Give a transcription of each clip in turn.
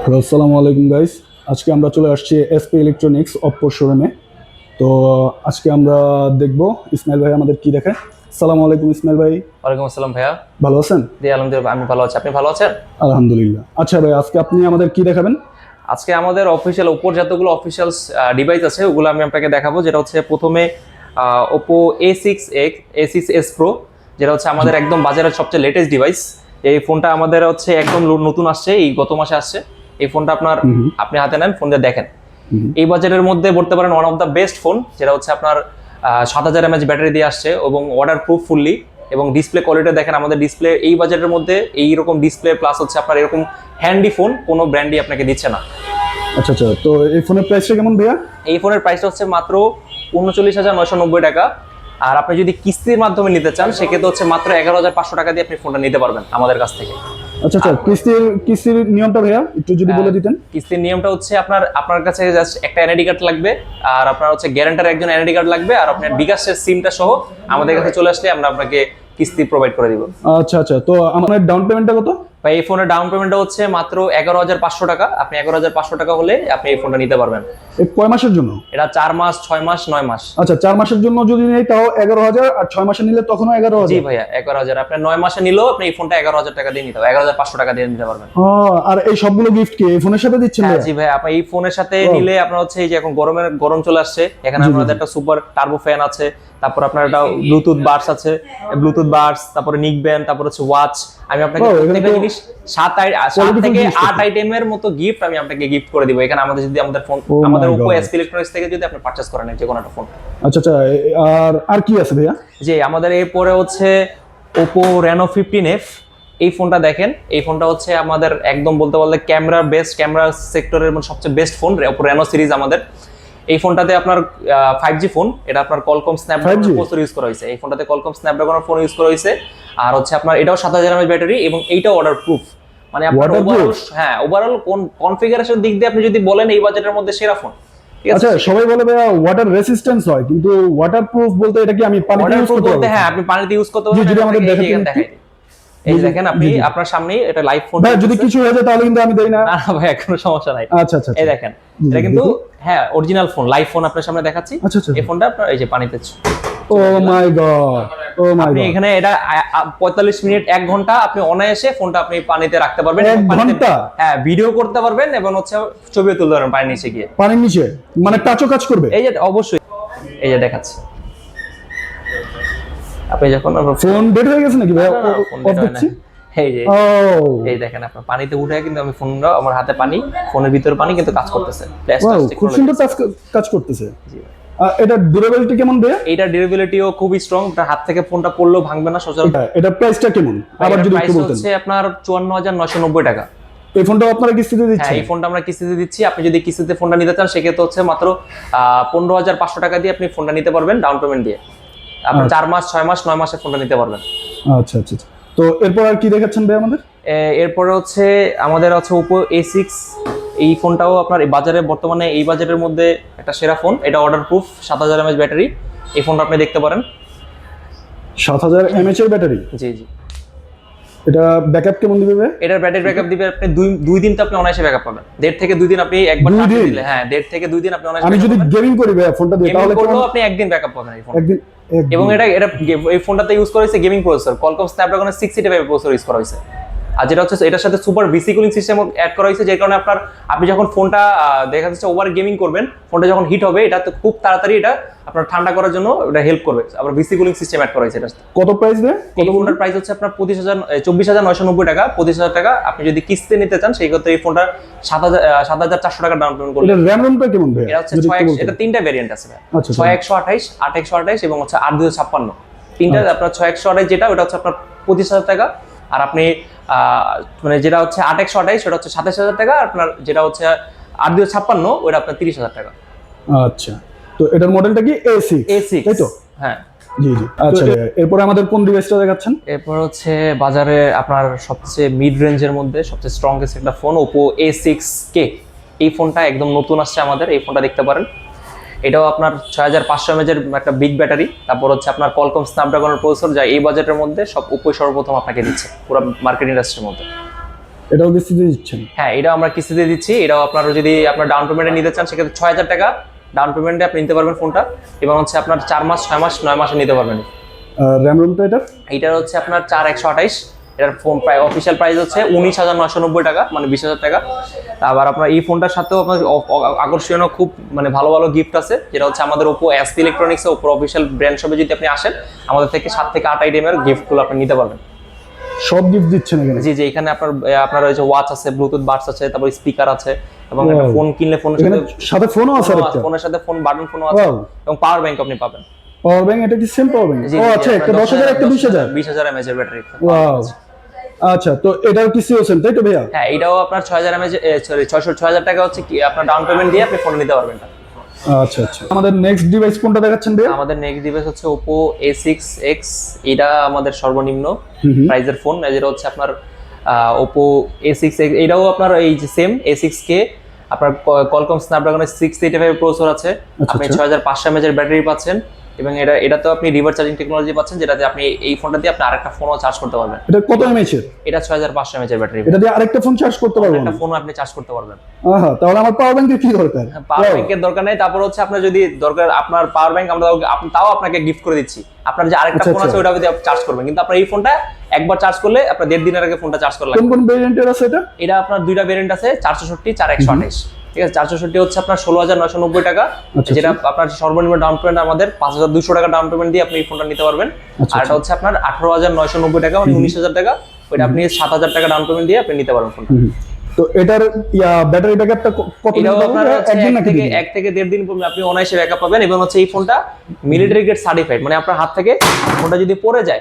Hello, আসসালামু আলাইকুম guys. আজকে আমরা চলে আসছি এসপি ইলেকট্রনিক্স অপ্পো শোরুমে। তো আজকে আমরা দেখব ইসমাইল ভাই আমাদের কি দেখে। আসসালামু আলাইকুম ইসমাইল ভাই, ওয়ালাইকুম আসসালাম ভাইয়া। ভালো আছেন? জি আলহামদুলিল্লাহ, আমি ভালো আছি। আপনি ভালো আছেন? আলহামদুলিল্লাহ। আচ্ছা ভাই, আজকে আপনি আমাদের কি দেখাবেন? আজকে আমাদের অফিসিয়াল ওপোর যতগুলো অফিসিয়াল ডিভাইস আছে ওগুলো আমি আপনাকে দেখাবো। যেটা হচ্ছে প্রথমে ওপো A6 Pro, যেটা হচ্ছে আমাদের একদম বাজারের সবচেয়ে লেটেস্ট ডিভাইস। এই ফোনটা আমাদের হচ্ছে একদম নতুন আসছে, এই গত মাসে আসছে। এই ফোনটা আপনি হাতে নেন, ফোন দিয়ে দেখেন। এই বাজেটের মধ্যে বলতে পারেন one of the best phone, যেটা হচ্ছে আপনার 7000 mAh ব্যাটারি দিয়ে আসছে এবং ওয়াটার প্রুফ ফুললি। এবং ডিসপ্লে কোয়ালিটি দেখেন, আমাদের ডিসপ্লে এই বাজেটের মধ্যে এইরকম ডিসপ্লে প্লাস হচ্ছে আপনার এরকম হ্যান্ডি ফোন কোনো ব্র্যান্ডই আপনাকে দিচ্ছে না। আচ্ছা আচ্ছা, তো এই ফোনের প্রাইসটা কেমন ভাইয়া? এই ফোনের প্রাইসটা হচ্ছে মাত্র 39,990 টাকা। আর আপনি যদি কিস্তির মাধ্যমে নিতে চান সেক্ষেত্রে হচ্ছে মাত্র 11,500 টাকা দিয়ে আপনি ফোনটা নিতে পারবেন আমাদের কাছ থেকে। আচ্ছা আচ্ছা, কিস্তির নিয়মটা ভাইয়া একটু যদি বলে দিতেন। কিস্তির নিয়মটা হচ্ছে আপনার কাছে জাস্ট একটা এনআইডি কার্ড লাগবে, আর আপনার হচ্ছে গ্যারান্টার একজন এনআইডি কার্ড লাগবে, আর আপনার বিকাশের সিমটা সহ আমাদের কাছে চলে আসলে আমরা আপনাকে কিস্তি প্রোভাইড করে দিব। আচ্ছা আচ্ছা, তো আমাদের ডাউন পেমেন্টটা কত? বা এই ফোনের ডাউন পেমেন্টটা হচ্ছে মাত্র 11,500 টাকা। আপনি 11,500 টাকা হলে আপনি এই ফোনটা নিতে পারবেন। কয় মাসের জন্য? এটা 4 মাস, 6 মাস, 9 মাস। আচ্ছা, 4 মাসের জন্য যদি নেই তাও 11,000, আর 6 মাসে নিলে তখনও 11,000? জি ভাইয়া, 11,000। আপনি 9 মাসে নিলেও আপনি এই ফোনটা 11,000 টাকা দিয়ে নিতে পারবেন, 11,500 টাকা দিয়ে নিতে পারবেন। আর এই সবগুলো গিফট কি এই ফোনের সাথে দিচ্ছেন? হ্যাঁ জি ভাই, আপনি এই ফোনের সাথে নিলে আপনার হচ্ছে এই যে এখন গরম চলে আসছে, এখানে আমাদের একটা সুপার টার্বো ফ্যান আছে, তারপর আপনার একটা ব্লুটুথ বাডস আছে, তারপরে নিক ব্যান্ড, তারপর হচ্ছে ওয়াচ। আমি আপনাকে প্রত্যেকটা জিনিস 7 থেকে 8 আইটেমের মতো গিফট আমি আপনাকে গিফট করে দিব এখানে আমাদের ফোন, আমাদের Oppo SP Electronics থেকে যদি আপনি পারচেজ করেন যে কোনো একটা ফোন। আচ্ছা আচ্ছা, আর কি আছে ভাইয়া? জি, আমাদের এরপরে হচ্ছে Oppo Reno 15F। এই ফোনটা দেখেন, এই ফোনটা হচ্ছে আমাদের একদম বলতে বলতে ক্যামেরা সেক্টরের সবচেয়ে best phone Oppo Reno series আমাদের। এই ফোনটাতে আপনার 5G ফোন, এটা আপনার Qualcomm Snapdragon প্রসেসর ইউজ করা হয়েছে। এই ফোনটাতে Qualcomm Snapdragon ফোন ইউজ করা হয়েছে। আর হচ্ছে আপনার এটাও 7000 mAh ব্যাটারি এবং এইটাও ওয়াটার প্রুফ। মানে আপনার ওভারঅল কোন কনফিগারেশন দিক দিয়ে আপনি যদি বলেন এই বাজেটের মধ্যে সেরা ফোন। আচ্ছা, সবাই বলে ভাইয়া ওয়াটার রেসিস্ট্যান্স হয়, কিন্তু ওয়াটার প্রুফ বলতে এটা কি আমি পানিতে ইউজ করতে পারবো? হ্যাঁ, আপনি পানিতে ইউজ করতে পারবেন। যদি আমাদের দেখাই, এই যে দেখেন, আপনি আপনার সামনেই এটা লাইভ ফোন। ভাই যদি কিছু হয়ে যায় তাহলে কিন্তু আমি দেই না। না ভাই, কোনো সমস্যা নাই। আচ্ছা আচ্ছা, এই দেখেন, এটা কিন্তু হ্যাঁ অরিজিনাল ফোন, লাইভ ফোন আপনার সামনে দেখাচ্ছি। এই ফোনটা আপনার এই যে পানিতে। ও মাই গড, ও মাই গড। আপনি এখানে এটা 45 মিনিট 1 ঘন্টা আপনি অনায়াসে ফোনটা আপনি পানিতে রাখতে পারবেন। 1 ঘন্টা? হ্যাঁ, ভিডিও করতে পারবেন এবং হচ্ছে ছবিও তুলতে পারবেন পানির নিচে গিয়ে। পানির নিচে মানে টাচও কাজ করবে? এই যে অবশ্যই, এই যে দেখাচ্ছি। আপনি যখন ফোন ডেড হয়ে গেছে নাকি ভাই? অফ দেখছি। এই যে এই দেখেন, আপনার পানিতে উঠে কিন্তু আমি ফোনটা, আমার হাতে পানি, ফোনের ভিতরে পানি কিন্তু কাজ করতেছে। খুব সুন্দর কাজ করতেছে। এটা ডিউরেবিলিটি কেমন ভাই? এটা ডিউরেবিলিটিও খুবই স্ট্রং, আপনার হাত থেকে ফোনটা পড়লেও ভাঙবে না সচরাচর। এটা প্রাইসটা কেমন আবার যদি একটু বলতেন? হচ্ছে আপনার 54,990 টাকা। এই ফোনটা আপনারা কিস্তিতে দিচ্ছেন? হ্যাঁ, এই ফোনটা আমরা কিস্তিতে দিচ্ছি। আপনি যদি কিস্তিতে ফোনটা নিতে চান সেক্ষেত্রে হচ্ছে মাত্র 15,500 টাকা দিয়ে আপনি ফোনটা নিতে পারবেন ডাউন পেমেন্ট দিয়ে। আপনি 4 মাস, 6 মাস, 9 মাসে ফোনটা নিতে পারবেন। আচ্ছা আচ্ছা, তো এরপর আর কি দেখাচ্ছেন ভাই আমাদের? এরপরে হচ্ছে আমাদের আছে Oppo A6। এই ফোনটাও আপনার বাজারে বর্তমানে এই বাজেটের মধ্যে একটা সেরা ফোন। এটা ওয়াটার প্রুফ, 7000 mAh ব্যাটারি। এই ফোনটা আপনি দেখতে পারেন। 7000 mAh এর ব্যাটারি? জি জি। এটা ব্যাকআপ কেমন দিবে ভাই? এটার ব্যাটারি ব্যাকআপ দিবে আপনি 2 দিন তো আপনি অনায়াসে ব্যাকআপ পাবেন। 1.5 থেকে 2 দিন আপনি একবার চার্জ দিলে, হ্যাঁ 1.5 থেকে 2 দিন আপনি অনায়াসে। আমি যদি গেমিং করি ভাই ফোনটা দিয়ে তাহলে আপনি একদিন ব্যাকআপ পাবেন এই ফোন। একদিন? এবং এটা এই ফোনটাতে ইউজ করা হয়েছে gaming processor, Qualcomm Snapdragon 685 processor use করা হয়েছে। আর যেটা হচ্ছে এটার সাথে super VC cooling system add করা হয়েছে, যে কারণে আপনি যখন ফোনটা দেখা যাচ্ছে ওভার গেমিং করবেন, ফোনটা যখন হিট হবে এটা খুব তাড়াতাড়ি এটা আপনার ঠান্ডা করার জন্য এটা হেল্প করবে। আবার ভিসি কুলিং সিস্টেম অ্যাড করা হয়েছে। এটা কত প্রাইস দেয়? এই ফোনটার প্রাইস হচ্ছে আপনার 24,990 টাকা। 25,000 টাকা আপনি যদি কিস্তিতে নিতে চান সেই ক্ষেত্রে এই ফোনটা 7,400 টাকা ডাউন পেমেন্ট করবেন। এটা RAM ROMটা কেমন ভাই? এটা হচ্ছে 6x, এটা তিনটা ভেরিয়েন্ট আছে ভাই। 6128, 8x28 এবং হচ্ছে 8256। তিনটা আপনার 6128 যেটা ওটা হচ্ছে আপনার 25,000 টাকা। আর আপনি মানে যেটা হচ্ছে 8x28 সেটা হচ্ছে 27,000 টাকা। আর আপনার যেটা হচ্ছে 8256 ওটা আপনার 30,000 টাকা। আচ্ছা, তো এটার মডেলটা কি? A6 তাই তো? হ্যাঁ জি জি। আচ্ছা, এরপর আমাদের কোন ডিভাইসটা দেখাচ্ছেন? এরপর হচ্ছে বাজারে আপনার সবচেয়ে মিড রেঞ্জের মধ্যে সবচেয়ে স্ট্রংগেস্ট একটা ফোন Oppo A6K। এই ফোনটা একদম নতুন আসছে আমাদের, এই ফোনটা দেখতে পারেন। এটাও আপনার 6500 mAh এর একটা বিগ ব্যাটারি। তারপর হচ্ছে আপনার Qualcomm Snapdragon প্রসেসর, যা এই বাজেটের মধ্যে Oppo সর্বপ্রথম আপনাকে দিচ্ছে পুরো মার্কেট ইন্ডাস্ট্রির মধ্যে। এটাও কিস্তিতে দিচ্ছেন? হ্যাঁ, এটাও আমরা কিস্তিতে দিচ্ছি। এটাও আপনারা যদি আপনার ডাউন পেমেন্টে নিতে চান সেক্ষেত্রে 6,000 টাকা ডাউন পেমেন্টে আপনি নিতে পারবেন ফোনটা, এবং হচ্ছে আপনার 4 মাস 6 মাস 9 মাসে নিতে পারবেন। র্যাম রোমটা এটা? এইটার হচ্ছে আপনার 4128, এটার ফোন প্রায় অফিসিয়াল প্রাইস হচ্ছে 19,990 টাকা, মানে 20,000 টাকা। আবার আপনার এই ফোনটার সাথেও আপনার আকর্ষণীয় খুব মানে ভালো ভালো গিফট আছে, যেটা হচ্ছে আমাদের Oppo SP electronics Oppo official brand শপে যদি আপনি আসেন, আমাদের থেকে 7 থেকে 8 আইটেমের গিফটগুলো আপনি নিতে পারবেন। সব গিফট দিচ্ছেন এখানে? জি জি, এখানে আপনার ওই যে ওয়াচ আছে, ব্লুটুথ বাডস আছে, তারপর স্পিকার আছে, এবং একটা ফোন কিনলে ফোনের সাথে ফোনও আছে, ফোনের সাথে ফোন বাটন ফোনও আছে, এবং পাওয়ার ব্যাংক আপনি পাবেন। Power bank? এটা কি সেম পাওয়ার ব্যাংক? ও আচ্ছা, একটা 10,000 একটা 20,000? 20,000 এমএএইচ এর ব্যাটারি। ওয়াও, আচ্ছা। তো এটার কি সিওসেন তাই তো ভাইয়া? হ্যাঁ, এটাও আপনার 6,000 এমএএইচ, সরি 6,000 টাকা হচ্ছে কি আপনার ডাউন পেমেন্ট দিয়ে আপনি ফোন নিতে পারবেন। আচ্ছা আচ্ছা। আমাদের নেক্সট ডিভাইস কোনটা দেখাচ্ছেন ভাইয়া? আমাদের নেক্সট ডিভাইস হচ্ছে ওপো A6X। এটা আমাদের সর্বনিম্ন প্রাইজের ফোন, যেটা হচ্ছে আপনার ওপো A6X। এটাও আপনার এই যে সেম A6K, আপনার কলকম স্ন্যাপড্রাগনের 685 প্রসেসর আছে, আপনি 6,500 mAh এর ব্যাটারি পাচ্ছেন, এবং এটাতে আপনি রিভার্স চার্জিং টেকনোলজি পাচ্ছেন, যেটাতে আপনি এই ফোনটা দিয়ে আপনি আরেকটা ফোনও চার্জ করতে পারবেন। এটা কত এমএএইচ এর? এটা 6,500 mAh এর ব্যাটারি। এটা দিয়ে আরেকটা ফোন চার্জ করতে পারবেন? একটা ফোনও আপনি চার্জ করতে পারবেন। আহা, তাহলে আমার পাওয়ার ব্যাংকের কি দরকার? পাওয়ার ব্যাংকের দরকার নেই। তারপর হচ্ছে আপনার যদি দরকার আপনার পাওয়ার ব্যাংক, আমরা তাও আপনাকে গিফট করে দিচ্ছি। আপনার যে আরেকটা ফোন আছে ওটা দিয়ে চার্জ করবেন, কিন্তু আপনার এই ফোনটা একবার চার্জ করলে আপনার 1.5 দিনের আগে ফোনটা চার্জ করা লাগবে। কোন কোন ভেরিয়েন্টের আছে এটা? এটা আপনার দুইটা ভেরিয়েন্ট আছে, 464, 4128। ঠিক আছে, 464 হচ্ছে আপনার 16,990 টাকা, যেটা আপনার সর্বনিম্ন ডাউন পেমেন্ট আমাদের 5,200 টাকা ডাউন পেমেন্ট দিয়ে আপনি এই ফোনটা নিতে পারবেন। আর এটা হচ্ছে আপনার 18,990 টাকা, মানে 19,000 টাকা, ওইটা আপনি 7,000 টাকা ডাউন পেমেন্ট দিয়ে আপনি নিতে পারবেন ফোনটা। তো এটার ব্যাটারি ব্যাকআপটা কত দিন পাবেন? একদিন নাকি 1 থেকে 1.5 দিন পর্যন্ত আপনি অনায়াসে ব্যাকআপ পাবেন। এবং হচ্ছে এই ফোনটা মিলিটারি গ্রেড সার্টিফাইড, মানে আপনার হাত থেকে ফোনটা যদি পড়ে যায়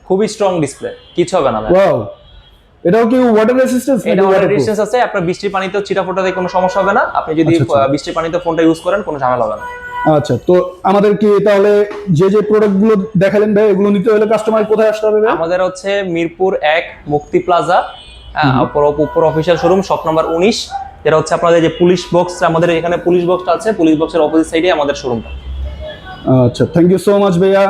খুবই স্ট্রং ডিসপ্লে, কিছু হবে না। ওয়াও, এটাও কি ওয়াটার রেজিস্ট্যান্স? এটা ওয়াটার রেজিস্ট্যান্স আছে, আপনার বৃষ্টির পানিতেও ছিটাফোঁটাতে কোনো সমস্যা হবে না। আপনি যদি বৃষ্টির পানিতে ফোনটা ইউজ করেন কোনো ঝামেলা হবে না। আচ্ছা, তো আমাদের কি তাহলে যে প্রোডাক্টগুলো দেখালেন ভাই, এগুলো নিতে হলে কাস্টমার কোথায় আসতে হবে? আমাদের হচ্ছে মিরপুর 1 মুক্তি প্লাজা, উপর অফিসিয়াল শোরুম, শপ নাম্বার 19, যেটা হচ্ছে আপনাদের যে পুলিশ বক্স, আমাদের এখানে পুলিশ বক্সটা আছে, পুলিশ বক্সের অপোজিট সাইডে আমাদের শোরুমটা। আচ্ছা, থ্যাংক ইউ সো মাচ ভাইয়া।